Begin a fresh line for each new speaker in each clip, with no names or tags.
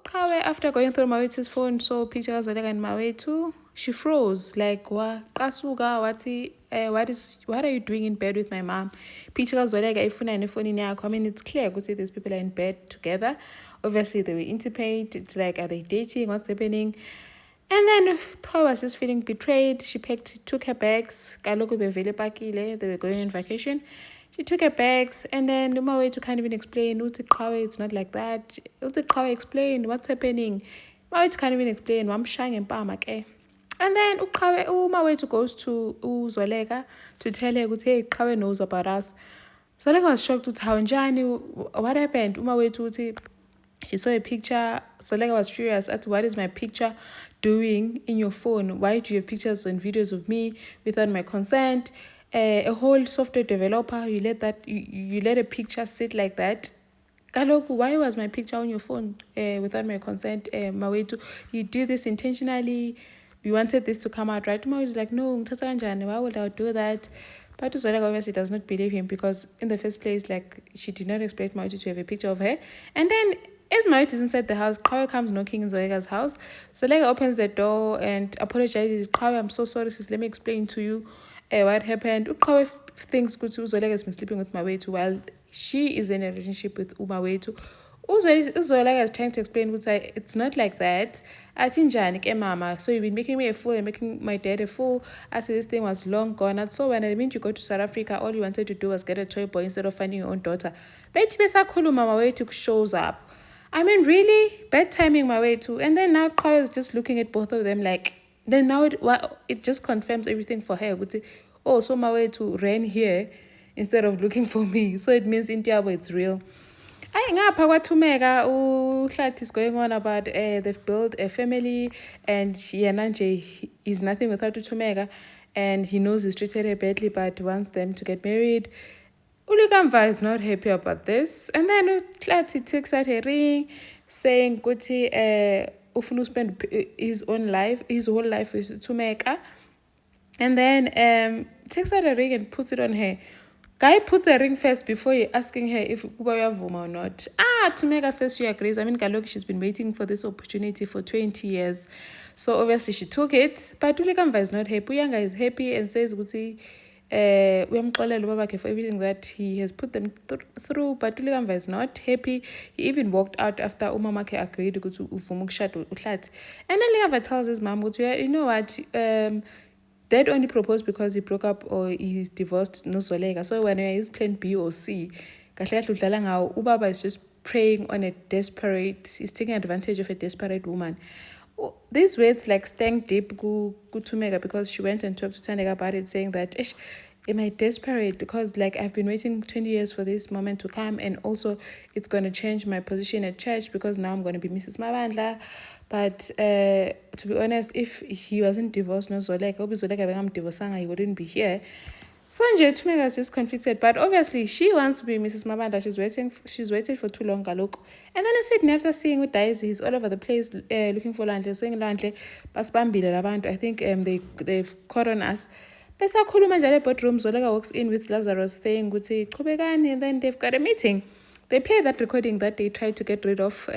uqhawe after going through Mawethu's phone, saw picture kaZoleka and Mawethu. She froze, like, qasuka wathi, what are you doing in bed with my mom? Picture kaZoleka ifuna nefonini yakho. I mean, it's clear because these people are in bed together. Obviously, they were intimate. It's like, are they dating? What's happening? And then Tho was just feeling betrayed. She took her bags. They were going on vacation. She took her bags, and then Mawethu can't even explain. It's not like that. Explained what's happening. Mawethu can't even explain. And then Mawethu goes to Zoleka to tell her, hey, Qhawe knows about us. Zoleka was shocked. What happened? Mawethu, she saw a picture. Zoleka was furious at what is my picture doing in your phone? Why do you have pictures and videos of me without my consent? A whole software developer, you let a picture sit like that. Kaloku, why was my picture on your phone without my consent? Mawethu, you do this intentionally. We wanted this to come out, right? Mawethu was like, no, why would I do that? But Zoleka obviously does not believe him because in the first place, like, she did not expect Mawethu to have a picture of her. And then as Mawethu is inside the house, Qhawe comes knocking in Zoleka's house. Zoleka opens the door and apologizes. Qhawe, I'm so sorry, sis. Let me explain to you what happened. Qhawe thinks Zoleka has been sleeping with Mawethu while she is in a relationship with Mawethu. Zoleka is trying to explain it's not like that. I think mama. So you've been making me a fool and making my dad a fool. I said this thing was long gone. So when I meant you go to South Africa, all you wanted to do was get a toy boy instead of finding your own daughter. But Mawethu shows up. I mean, really? Bad timing, Mawethu. And then now Qhawe is just looking at both of them like, then now it just confirms everything for her. Oh, so Mawethu ran here instead of looking for me. So it means in Tiabo it's real. Ngapha kwaThumeka uHlathi is going on about they've built a family and yena nje is nothing without uThumeka, and he knows he's treated her badly but wants them to get married. Ulukamva is not happy about this, and then uHlathi takes out her ring saying ukuthi ufuna spend his whole life with Thumeka, and then takes out a ring and puts it on her. Guy puts a ring first before asking her if kuba uyavuma or not. Thumeka says she agrees. I mean, Kaloku, she's been waiting for this opportunity for 20 years. So obviously she took it. But Ulukamva is not happy. Uyanga is happy and says ukuthi uyamxolela ubabakhe for everything that he has put them through. But Ulukamva is not happy. He even walked out after umamakhe agreed ukuthi uvuma ukushada uHlathi. And then Ulukamva tells his mom ukuthi, you know what, Dad only proposed because he broke up or he's divorced no Zoleka. So when he's plan B or C, Ubaba is just preying on he's taking advantage of a desperate woman. These words like stank deep to Thumeka because she went and talked to Thandeka about it, saying that, am I desperate? Because like I've been waiting 20 years for this moment to come, and also it's going to change my position at church because now I'm going to be Mrs. Mabandla. But to be honest, if he wasn't divorced, no Zoleka, he wouldn't be here. So Thumeka is just conflicted, but obviously she wants to be Mrs. Mabandla. She's waited for too long, Galuk. And then I said, after seeing who dies, he's all over the place looking for Landle, saying Landle, I think they've caught on us. Besakhuluma njalo bedroom, Zoleka walks in with Lazarus saying ukuthi qhubekani, and then they've got a meeting. They play that recording that they tried to get rid of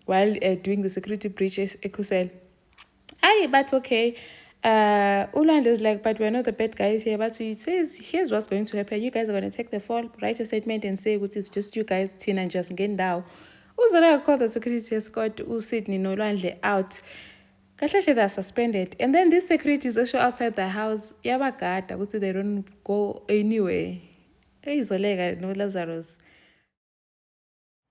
while doing the security breaches Ekusel. But okay. Uland is like, but we're not the bad guys here. But he says, here's what's going to happen. You guys are going to take the fall, write a statement and say it's just you guys, Tina, and just get down. Uzoleka called the security escort Sydney no Ulandle out. Kahle they're suspended. And then this security is also outside the house. Yabagada, they don't go anywhere. Zoleka no Lazarus.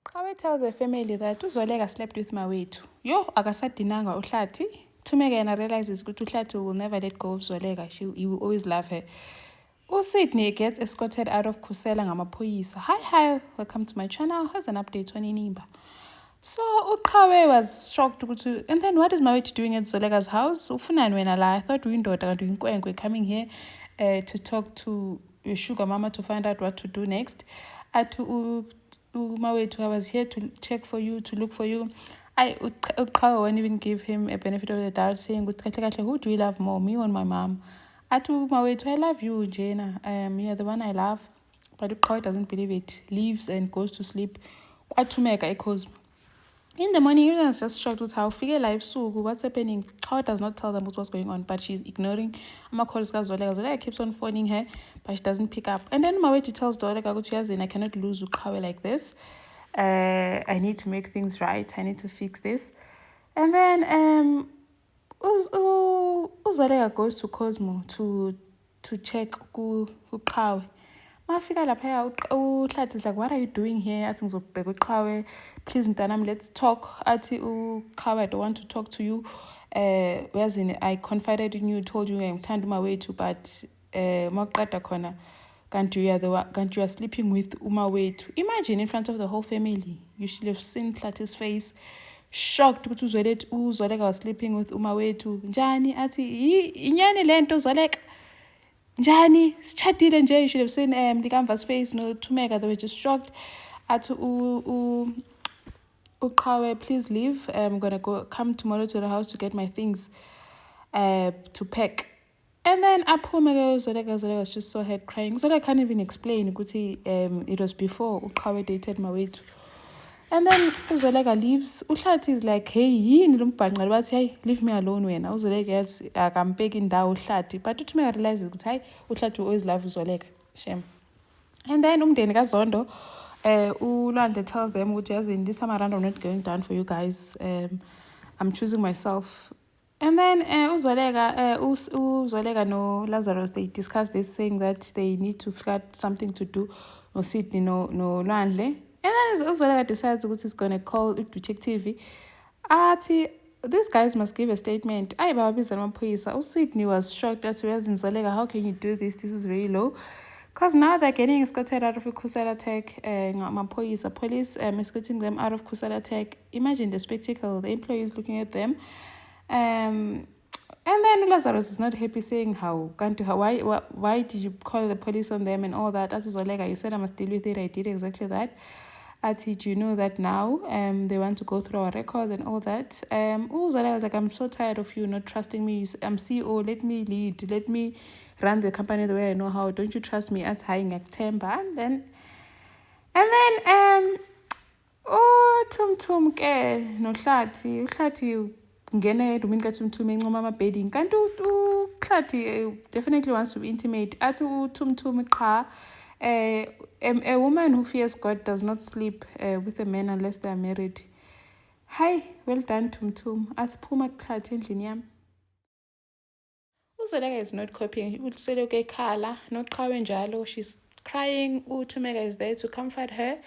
Qhawe tells the family that Zoleka slept with Mawethu. Yo, akasadinanga uHlathi. Thumeka realizes that uHlathi will never let go of Zoleka. He will always love her. Sydney gets escorted out of Khusela ngamaphoyisa. Hi, welcome to my channel. Here's an update on Inimba. So Qhawe was shocked. And then what is Mawethu doing at Zoleka's house? I thought we coming here to talk to your sugar mama to find out what to do next. Mawethu, I was here to check for you, to look for you. Qhawe won't even give him a benefit of the doubt, saying, who do you love more, me or my mom? Mawethu, I love you, Jana. You're the one I love. But Qhawe doesn't believe it. Leaves and goes to sleep. KwaThumeka eCosmo. In the morning, everyone was just shocked with how figure life so what's happening. How does not tell them what's going on, but she's ignoring. My calls Zolega keeps on phoning her, but she doesn't pick up. And then my way to tell Zolega, I cannot lose Ukawe like this. I need to make things right. I need to fix this. And then Zolega goes to Cosmo to check Ukawe. Mafika laphaya uhlathi is like, what are you doing here? Athi ngizobheka uqhawe, please mntanami, let's talk. Athi uqhawe, I don't want to talk to you. Uyazini, I confided in you, told you ngithanda umawethu, but mawuqeda khona kanti you are sleeping with umawethu. Imagine in front of the whole family. You should have seen Hlati's face. Shocked ukuthi uZoleka was sleeping with umawethu. Njani athi inyani lento Zoleka. Njani sitshadile nje. You should have seen Likamva's face no Thumeka. They were just shocked. Athi uqhawe, please leave. I'm gonna come tomorrow to the house to get my things to pack. And then aphume Zolega was just so head crying. Zolega can't even explain ukuthi it was before uqhawe dated mawethu. And then uZoleka leaves. Uhlathi is like, hey, yini lo mbhanqela bathi, hey, leave me alone wena. uZoleka yathi akampeki indawo uhlathi. But uThumeka realizes ukuthi, hey, uhlathi always love uZoleka. Shame. And then umndeni kaZondo, uLwandle tells them ukuthi yazini, this time around I'm not going down for you guys. I'm choosing myself. And then uZoleka no Lazarus, they discuss this, saying that they need to figure out something to do. No Sydney, no Lwandle. And then Uzoleka decides what he's going to call detective. These guys must give a statement. Sydney was shocked that Zolega, how can you do this? This is very low. Because now they're getting escorted out of a Kusala attack. Police escorting them out of Kusala attack. Imagine the spectacle. The employees looking at them. And then Lazarus is not happy, saying why did you call the police on them and all that? As Zolega, you said I must deal with it. I did exactly that. Do you know that now they want to go through our records and all that? Zolega was like, I'm so tired of you not trusting me. I'm CEO, let me lead, let me run the company the way I know how. Don't you trust me? At high Temba. And then Tum ke no Hlati ngene edumini kaThumthum encoma ama-bedding. Kanti uHlathi definitely wants to be intimate. Athi uThumthum qha. A woman who fears God does not sleep with a man unless they are married. Hi, well done, Thumthum. Athi phuma kuHlathi endlini yami. uZoleka is not copying. Uselokhu ekhala, noqhawe njalo. She's crying. uThumeka is there to comfort her.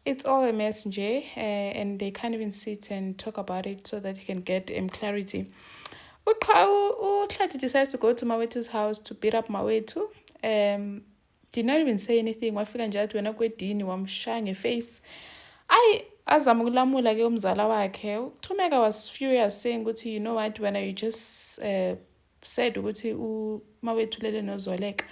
It's all a mess nje, and they can't even sit and talk about it so that he can get clarity. uHlathi decides to go to Mawethu's house to beat up Mawethu. Did not even say anything. Wafika nje athi wena kwedini wamshaya ngeface. Azama ukulamula ke umzala wakhe. uThumeka was furious, saying ukuthi, you know what, when you just said ukuthi uMawethu lele noZoleka,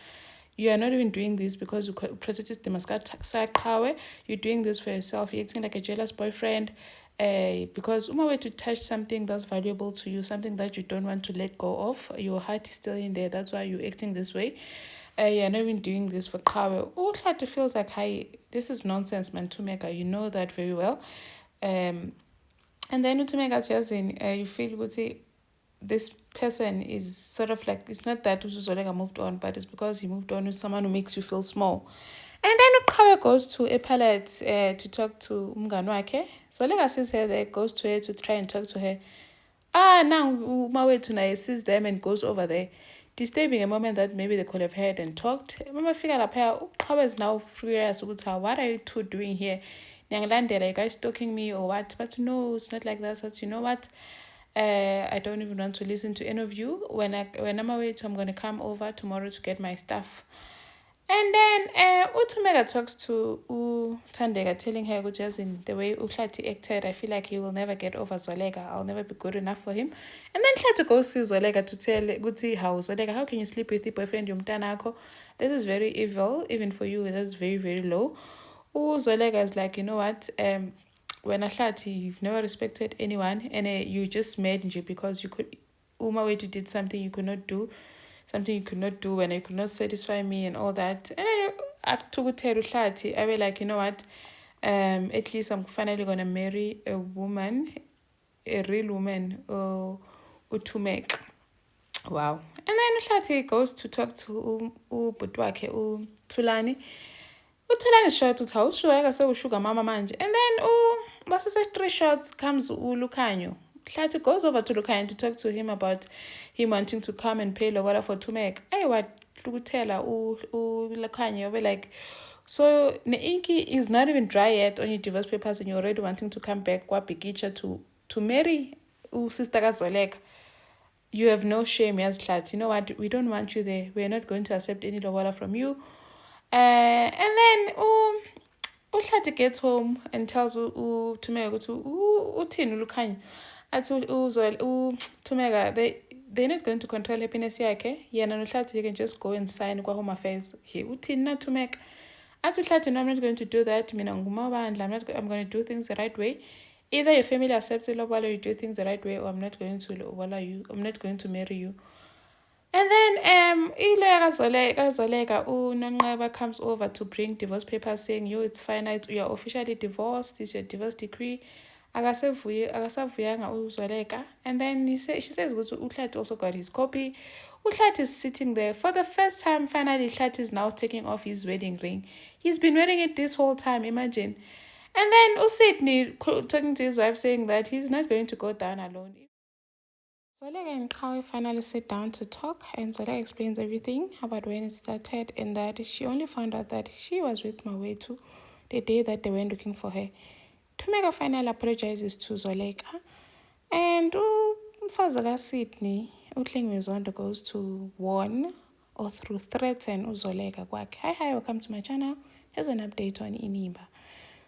you are not even doing this because you protect Demascaqhawe. You're doing this for yourself. You're acting like a jealous boyfriend. Because umawethu touched something that's valuable to you, something that you don't want to let go of. Your heart is still in there. That's why you're acting this way. You're not even doing this for Qawe. uHlathi feels like, hi, this is nonsense, man. Thumeka, you know that very well. And then uThumeka yazini, you feel ukuthi this person is sort of like, it's not that uZoleka moved on, but it's because he moved on with someone who makes you feel small. And then uQhawe goes to Epaulet to talk to umngani wakhe. Zoleka sees her there, goes to her to try and talk to her. Now umawethu naye sees them and goes over there, disturbing a moment that maybe they could have heard and talked. Mama figure laphaya, uQhawe is now furious ukuthi, what are you two doing here? Niyangilandela, you guys stalking me or what? But no, it's not like that. So you know what? I don't even want to listen to any of you. When I'm away, I'm going to come over tomorrow to get my stuff. And then uThumeka talks to uThandeka, telling her, just in the way uHlathi acted, I feel like he will never get over Zoleka. I'll never be good enough for him. And then Hlathi goes to Zoleka to tell Guti how Zoleka, how can you sleep with your boyfriend yomntanakho? This is very evil, even for you. That's very, very low. Zoleka is like, you know what? When Hlathi, you've never respected anyone, and you just made nje because you could. Umawethu did something you could not do. Something you could not do, and you could not satisfy me and all that. And then I took Hlathi. I was like, you know what? at least I'm finally gonna marry a woman, a real woman, uTumek. Wow. And then uHlathi goes to talk to ubhuti wakhe uThulani. uThulani is short uthi awushuka akasewushuga mama manje. And then basese 3 shots comes uLukhanyo. Hlathi goes over to Lukhanyo to talk to him about him wanting to come and pay lobola for Tumek. What Lukutela uLukhanyo be like, so the inky is not even dry yet on your divorce papers and you're already wanting to come back kwa Bikicha to marry sister kaZoleka. You have no shame, yes, Hlathi. You know what? We don't want you there. We're not going to accept any lobola from you. And then uHlathi gets home and tells uThumeka ukuthi uthini uLukhanyo. Athi uThumeka they're not going to control happiness yakhe. Yena noHlathi you can just go and sign kwa Home Affairs. He uthini na Thumeka. Athi uHlathi no, I'm not going to do that. Mina ngumabandla. I'm going to do things the right way. Either your family accepts it or you do things the right way, or I'm not going to marry you. And then iloya kaZoleka uNonqeba comes over to bring divorce papers saying it's fine, you're officially divorced, this is your divorce decree. Akasavuyanga uZoleka. And then she says uHlathi also got his copy. uHlathi is sitting there. For the first time, finally, uHlathi is now taking off his wedding ring. He's been wearing it this whole time, imagine. And then uSydney talking to his wife saying that he's not going to go down alone. Zoleka and Qhawe finally sit down to talk, and Zoleka explains everything about when it started and that she only found out that she was with Mawethu the day that they went looking for her. Thumeka finally apologizes to Zoleka, and umfazi Sydney, uHlengwe goes to warn or through threaten uZoleka kwakhe. Hi, welcome to my channel. Here's an update on Inimba.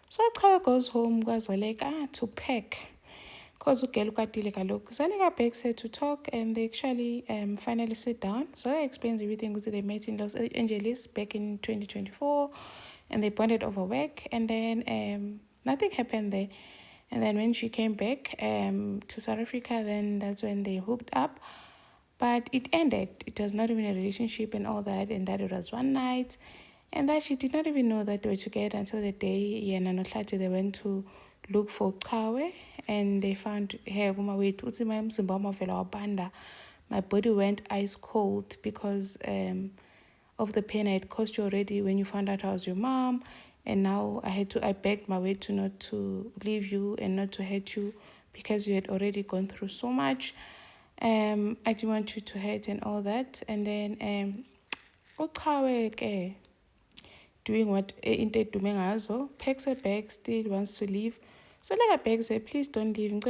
So Qhawe goes home kaZoleka to pack. Because Zoleka begs her to talk and they actually finally sit down. So Zoleka explains everything. They met in Los Angeles back in 2024 and they bonded over work, and then nothing happened there. And then when she came back to South Africa, then that's when they hooked up. But it ended. It was not even a relationship and all that, and that it was one night. And that she did not even know that they were together until the day Yena noHlathi they went to look for Qhawe, and they found her my body went ice cold because of the pain I had caused you already when you found out I was your mom, and now I begged my way to not to leave you and not to hurt you because you had already gone through so much. I didn't want you to hurt and all that. And then Qhawe doing what into Dumengazo, packs her bag, still wants to leave. So like I begs her, please don't leave.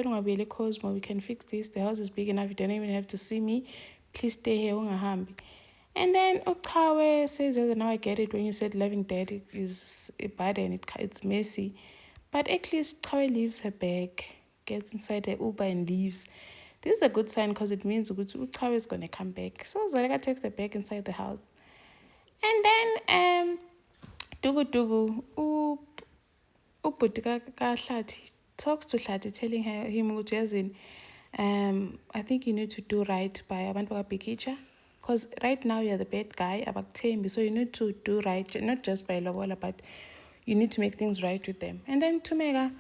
Cosmo, we can fix this. The house is big enough. You don't even have to see me. Please stay here. And then Qhawe says, now I get it. When you said loving dad is bad and it's messy. But at least Qhawe leaves her bag, gets inside the Uber and leaves. This is a good sign because it means Qhawe is going to come back. So Zoleka takes the bag inside the house. And then Dugu ubhuti kaHlathi talks to Hlathi, telling him I think you need to do right by abantu bakaBikicha, because right now you're the bad guy abakuthembi, so you need to do right, not just by lobola, but you need to make things right with them. And then Thumeka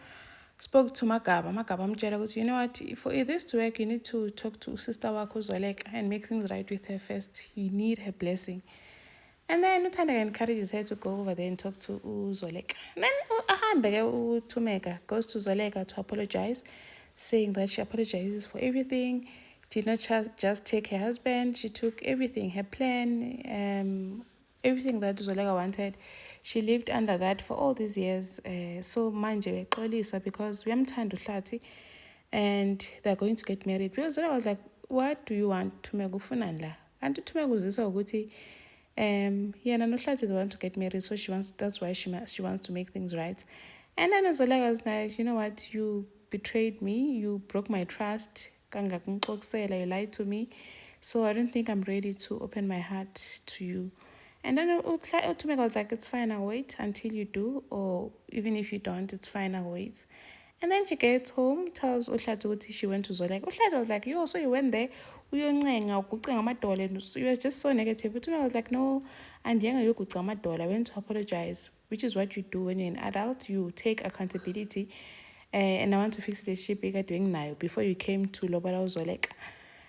spoke to Magaba amtshela ukuthi, you know what, for this to work you need to talk to sister wakho uZoleka and make things right with her first. You need her blessing. And then uThanda encourages her to go over there and talk to Zoleka. Then Thumeka goes to Zoleka to apologize, saying that she apologizes for everything. Did not just take her husband, she took everything, her plan, everything that Zoleka wanted. She lived under that for all these years. So manje exolisa because uyamthanda uHlathi and they're going to get married. Because Zoleka was like, what do you want? Thumeka ufunani la? And Thumeka uziswa ukuthi yena noHlathi they want to get married, so that's why she wants to make things right. And then Zoleka was like, you know what, you betrayed me, you broke my trust, you lied to me, so I don't think I'm ready to open my heart to you. And then Thumeka was like, it's fine, I'll wait until you do, or even if you don't, it's fine, I'll wait. And then she gets home, tells uHlathi she went to Zoleka. uHlathi was like, yo, so you went there, you was just so negative. But I was like, no, and I went to apologize. which is what you do when you're an adult. You take accountability. And I want to fix the ship bigger doing now before you came to Lobara Uzoleka.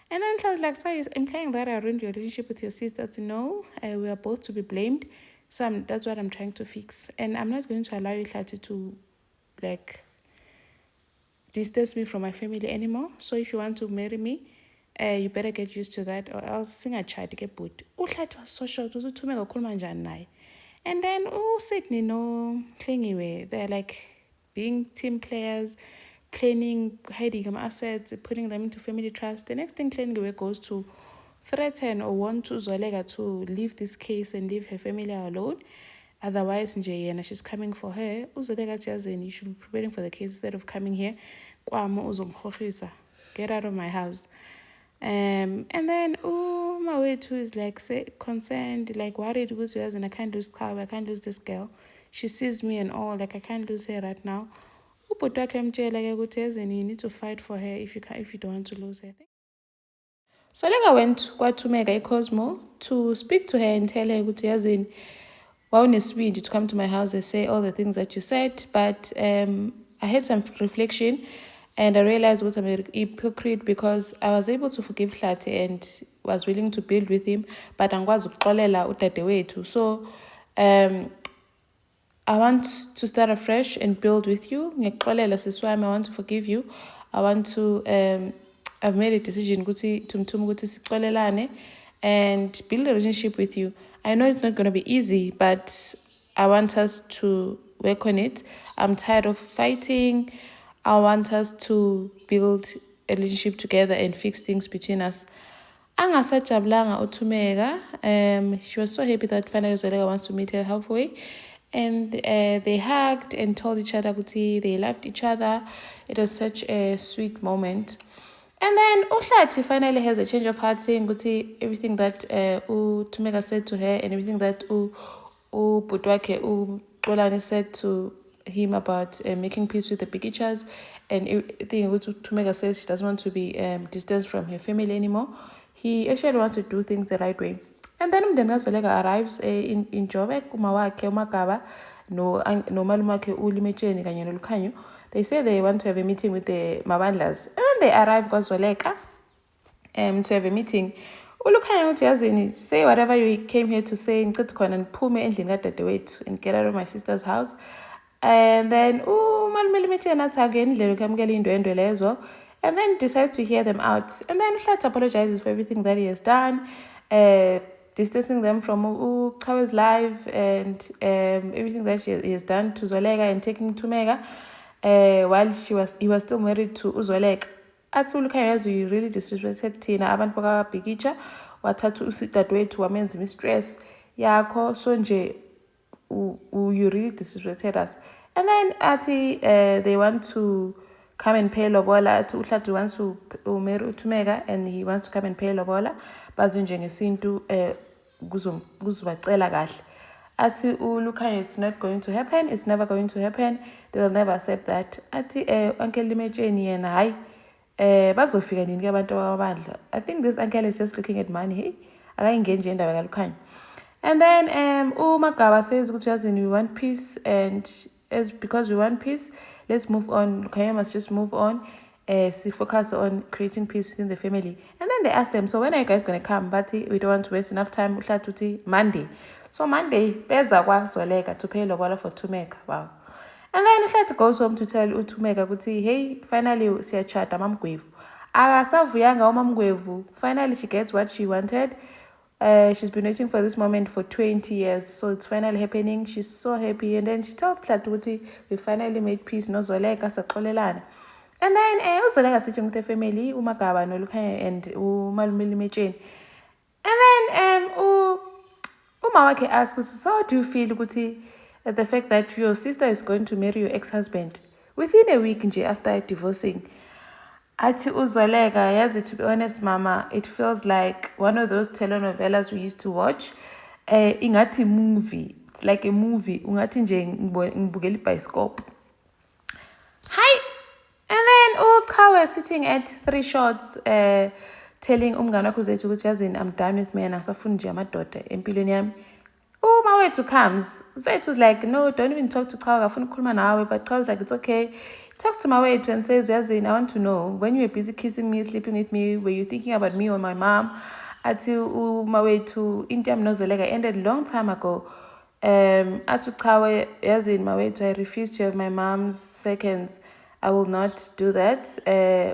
And then I was like, so you're implying that I ruined your relationship with your sister? No, we are both to be blamed. So that's what I'm trying to fix. And I'm not going to allow you to like distance me from my family anymore. So if you want to marry me, you better get used to that, or else singachadi ke bhuti. Uhlathi was so short, uzuthume kakhuluma njani naye. And then Sydney no Klingiwe, they're like being team players, planning, hiding assets, putting them into family trust. The next thing Klingiwe goes to threaten or want to Zolega to leave this case and leave her family alone. Otherwise, nje she's coming for her. Uzolega yazini, you should be preparing for the case instead of coming here. Get out of my house. And then my way too is like concerned, like worried because I can't lose Kawa, I can't lose this girl. She sees me and all, like I can't lose her right now. And you need to fight for her if you don't want to lose her. So like I went to Mega Cosmo to speak to her and tell her ukuthi yazini wawunesibindi to come to my house and say all the things that you said, but I had some reflection and I realized what I'm a hypocrite because I was able to forgive Hlati and was willing to build with him, but angikwazi ukuxolela udadewethu. So I want to start afresh and build with you. Ngiyakxolela sisi wami, I want to forgive you. I want to I've made a decision ukuthi sixolelane and build a relationship with you. I know it's not going to be easy, but I want us to work on it. I'm tired of fighting. I want us to build a relationship together and fix things between us. Angasajabulanga uThumeka. She was so happy that finally Zolega wants to meet her halfway. And they hugged and told each other ukuthi they loved each other. It was such a sweet moment. And then Uhlati finally has a change of heart, saying ukuthi everything that Thumeka said to her and everything that Butwake Xolani said to him about making peace with the Pikichas and everything Thumeka says she doesn't want to be distanced from her family anymore. He actually wants to do things the right way. And then umndeni kaZolega arrives in Joburg, umawakhe uMagaba nomalumakhe uLimetsheni kanye noLukhanyo. They say they want to have a meeting with the Mabandlas. And then they arrive kwaZoleka to have a meeting. uLukhanyo uthi yazini, say whatever you came here to say, ngicela khona niphume endlini kadadewethu and get out of my sister's house. And then umalume Limetsheni athi akungendlela ukwamukela indwendwe lezo, and then decides to hear them out. And then Uhlathi apologizes for everything that he has done, distancing them from Chawe's life and everything that he has done to Zolega and taking Thumeka while he was still married to Uzoleka. Athi uLukhanyo yazi, you really disrespected thina abantu bakaBhikicha, wathatha usidadewethu wamenza imistress yakho, so nje you really disrespected us. And then athi they want to come and pay lobola. Athi Uhlathi wants to marry uThumeka and he wants to come and pay lobola baze njengesintu kuzobacela kahle. Athi uLukhanyo, it's not going to happen, it's never going to happen, they will never accept that. Athi Uncle Limetsheni yena hayi bazofika nini ke abantu bakabandla. I think this uncle is just looking at money. Akayingeni nje indaba kaLukhanyo. And then uMagaba says ukuthi yazini, we want peace, and because we want peace, let's move on. Lukhanyo must just move on. Focus on creating peace within the family. And then they ask them, so when are you guys going to come? But we don't want to waste enough time. Uhlathi uthi Monday. So Monday, beza kwaZoleka to pay lobola for Thumeka. Wow. And then Uhlathi goes home to tell uThumeka ukuthi, hey, finally siyachata mamgwevu. Akasavuyanga umamgwevu. Finally she gets what she wanted. She's been waiting for this moment for 20 years, so it's finally happening. She's so happy. And then she tells Uhlathi ukuthi we finally made peace noZoleka saxolelana. And then uZoleka sitting with the family, uMagaba noLukhanyo and umalume Limetsheni. And then umawakhe asks, so how do you feel ukuthi the fact that your sister is going to marry your ex-husband within a week nje after divorcing? Athi uZoleka, yazi, to be honest mama, it feels like one of those telenovelas we used to watch. Ingathi movie, it's like a movie. Ungathi nje ngibukela ibhayisikophu. Hi. And then uChawe sitting at 3 shots telling umngane wakhe uZethu ukuthi yazini, I'm done with men, angisafuni nje amadoda empilweni yami. Mawethu comes. Usethu was like, no, don't even talk to Chawa. Afuna ukukhuluma nawe. But Chawa was like, it's okay. Talks to Mawethu and says, Yazin, I want to know, when you were busy kissing me, sleeping with me, were you thinking about me or my mom? Athi Mawethu, into yami ended a long time ago. Athi Chawa, Yazin, Mawethu, I refuse to have my mom's seconds. I will not do that.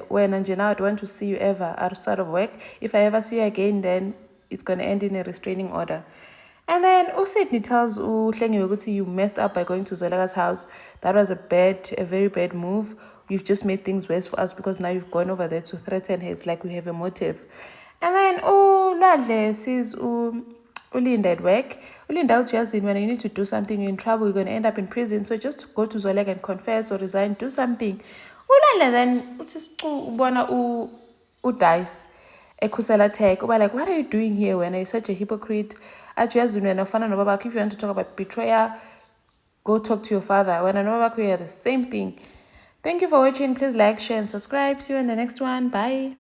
When Anjana, I don't want to see you ever outside of work. If I ever see you again, then it's going to end in a restraining order. And then Sydney tells Uhlengiwe ukuthi you messed up by going to Zoleka's house. That was a very bad move. You've just made things worse for us because now you've gone over there to threaten her. It's like we have a motive. And then Ladle sees Ulinda at work. Ulinda uthi when you need to do something, you're in trouble, you're going to end up in prison. So just go to Zoleka and confess or resign, do something. Uladle then ubona Dice ekhusela tech uba like, what are you doing here when you're such a hypocrite? Athi uyazi wena ufana nobabakho. If you want to talk about betrayal, go talk to your father. When nobabakho, you are the same thing. Thank you for watching. Please like, share, and subscribe. See you in the next one. Bye.